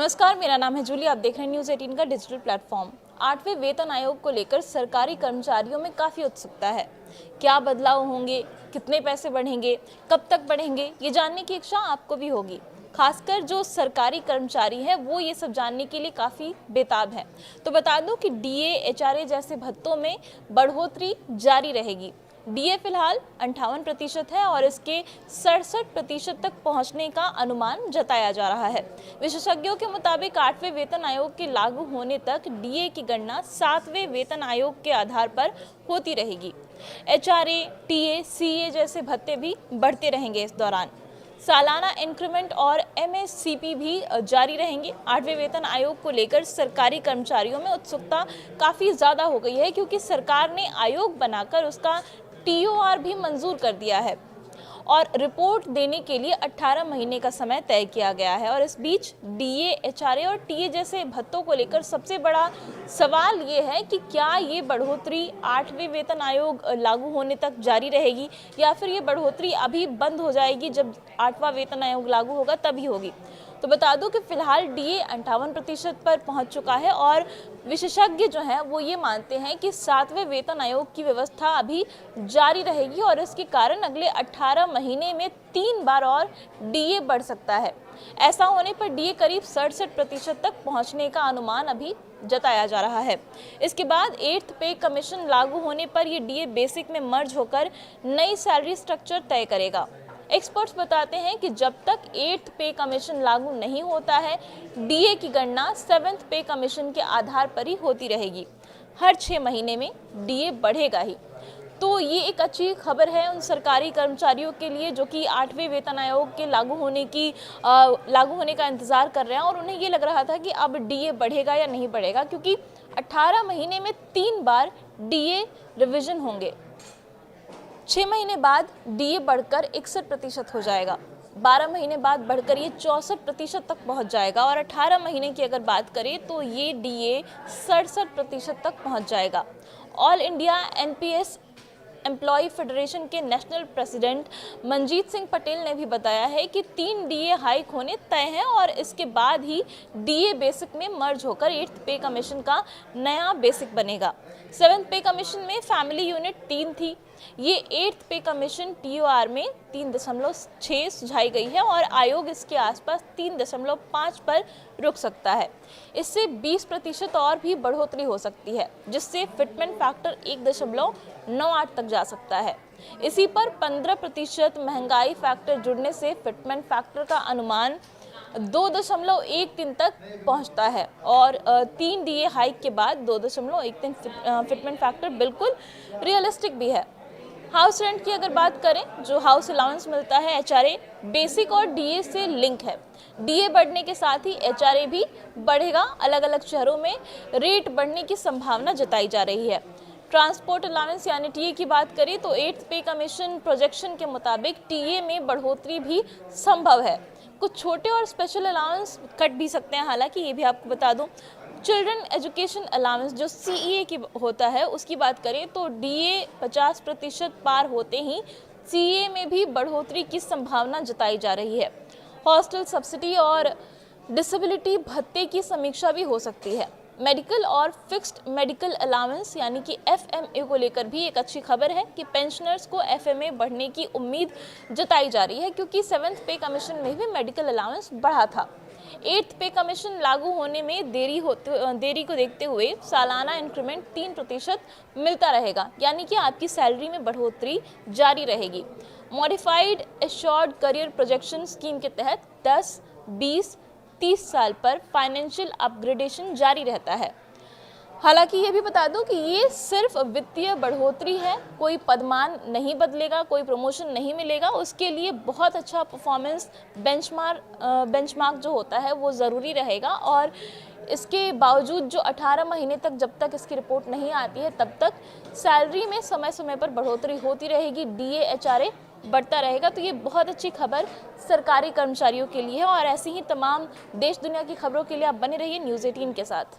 नमस्कार, मेरा नाम है जूली। आप देख रहे हैं न्यूज़ 18 का डिजिटल प्लेटफॉर्म। 8वें वेतन आयोग को लेकर सरकारी कर्मचारियों में काफ़ी उत्सुकता है। क्या बदलाव होंगे, कितने पैसे बढ़ेंगे, कब तक बढ़ेंगे, ये जानने की इच्छा आपको भी होगी। खासकर जो सरकारी कर्मचारी हैं वो ये सब जानने के लिए काफ़ी बेताब हैं। तो बता दूं कि डीए, एचआरए जैसे भत्तों में बढ़ोतरी जारी रहेगी। डीए फिलहाल 58% है और इसके 67% तक पहुंचने का अनुमान जताया जा रहा है। विशेषज्ञों के मुताबिक 8वें वेतन आयोग के लागू होने तक डीए की गणना 7वें वेतन आयोग के आधार पर होती रहेगी। एचआरए, टीए, सीए जैसे भत्ते भी बढ़ते रहेंगे। इस दौरान सालाना इंक्रीमेंट और एमएससीपी भी जारी रहेंगे। 8वें वेतन आयोग को लेकर सरकारी कर्मचारियों में उत्सुकता काफ़ी ज़्यादा हो गई है, क्योंकि सरकार ने आयोग बनाकर उसका टीओआर भी मंजूर कर दिया है और रिपोर्ट देने के लिए 18 महीने का समय तय किया गया है। और इस बीच डीए, एचआरए और टीए जैसे भत्तों को लेकर सबसे बड़ा सवाल ये है कि क्या ये बढ़ोतरी 8वें वेतन आयोग लागू होने तक जारी रहेगी या फिर ये बढ़ोतरी अभी बंद हो जाएगी, जब 8वां वेतन आयोग लागू होगा तभी होगी। तो बता दूं कि फिलहाल डीए 58% पर पहुंच चुका है और विशेषज्ञ जो हैं वो ये मानते हैं कि 7वें वेतन आयोग की व्यवस्था अभी जारी रहेगी और इसके कारण अगले 18 महीने में 3 बार और डीए बढ़ सकता है। ऐसा होने पर डीए करीब 67% तक पहुंचने का अनुमान अभी जताया जा रहा है। इसके बाद 8th पे कमीशन लागू होने पर ये डीए बेसिक में मर्ज होकर नई सैलरी स्ट्रक्चर तय करेगा। एक्सपर्ट्स बताते हैं कि जब तक 8th पे कमीशन लागू नहीं होता है, डीए की गणना 7th पे कमीशन के आधार पर ही होती रहेगी। हर 6 महीने में डीए बढ़ेगा ही। तो ये एक अच्छी खबर है उन सरकारी कर्मचारियों के लिए जो कि 8वें वेतन आयोग के लागू होने का इंतज़ार कर रहे हैं और उन्हें ये लग रहा था कि अब डीए बढ़ेगा या नहीं बढ़ेगा, क्योंकि 18 महीने में 3 बार डीए रिवीजन होंगे। 6 महीने बाद डीए बढ़कर 61% हो जाएगा, 12 महीने बाद बढ़कर ये 64% तक पहुंच जाएगा और 18 महीने की अगर बात करें तो ये डीए 67% तक पहुंच जाएगा। All India NPS employ federation के नेशनल प्रेसिडेंट मंजीत सिंह पटेल ने भी बताया है कि 3 डीए हाइक होने तय हैं और इसके बाद ही डीए बेसिक में मर्ज होकर 8th पे कमीशन का नया बेसिक बनेगा। 7th पे कमीशन में फैमिली यूनिट 3 थी, ये 8th पे कमीशन टीओआर में 3.6 सुझाई गई है और आयोग इसके आसपास 3.5 पर रुक सकता है। इससे 20% और भी बढ़ोतरी हो सकती है, जिससे फिटमेंट फैक्टर 1.98 तक जा सकता है। इसी पर 15% महंगाई फैक्टर जुड़ने से फिटमेंट फैक्टर का अनुमान 2.13 तक पहुंचता है और 3 डीए हाइक के बाद 2.13 फिटमेंट फैक्टर बिल्कुल रियलिस्टिक भी है। हाउस रेंट की अगर बात करें, जो हाउस अलाउंस मिलता है एचआरए बेसिक और डीए से लिंक है। डीए बढ़ने के साथ ही एचआरए भी बढ़ेगा। अलग अलग शहरों में रेट बढ़ने की संभावना जताई जा रही है। ट्रांसपोर्ट अलाउंस यानी टीए की बात करें तो 8th पे कमीशन प्रोजेक्शन के मुताबिक टीए में बढ़ोतरी भी संभव है। कुछ छोटे और स्पेशल अलाउंस कट भी सकते हैं। हालांकि ये भी आपको बता दूं, चिल्ड्रन एजुकेशन अलाउंस जो सीईए की होता है उसकी बात करें तो डीए 50% पार होते ही सीईए में भी बढ़ोतरी की संभावना जताई जा रही है। हॉस्टल सब्सिडी और डिसेबिलिटी भत्ते की समीक्षा भी हो सकती है। मेडिकल और फिक्स्ड मेडिकल अलाउंस यानी कि एफएमए को लेकर भी एक अच्छी खबर है कि पेंशनर्स को एफएमए बढ़ने की उम्मीद जताई जा रही है, क्योंकि 7th पे कमीशन में भी मेडिकल अलाउंस बढ़ा था। 8th पे कमीशन लागू होने में देरी को देखते हुए सालाना इंक्रीमेंट 3% मिलता रहेगा, यानी कि आपकी सैलरी में बढ़ोतरी जारी रहेगी। Modified assured career projection scheme के तहत 10, 20, 30 साल पर फाइनेंशियल अपग्रेडेशन जारी रहता है। हालांकि ये भी बता दूं कि ये सिर्फ वित्तीय बढ़ोतरी है, कोई पदमान नहीं बदलेगा, कोई प्रमोशन नहीं मिलेगा। उसके लिए बहुत अच्छा परफॉर्मेंस बेंचमार्क जो होता है वो ज़रूरी रहेगा और इसके बावजूद जो 18 महीने तक जब तक इसकी रिपोर्ट नहीं आती है तब तक सैलरी में समय समय पर बढ़ोतरी होती रहेगी, डीए, एचआरए बढ़ता रहेगा। तो ये बहुत अच्छी खबर सरकारी कर्मचारियों के लिए है और ऐसी ही तमाम देश दुनिया की खबरों के लिए आप बने रहिए न्यूज़ 18 के साथ।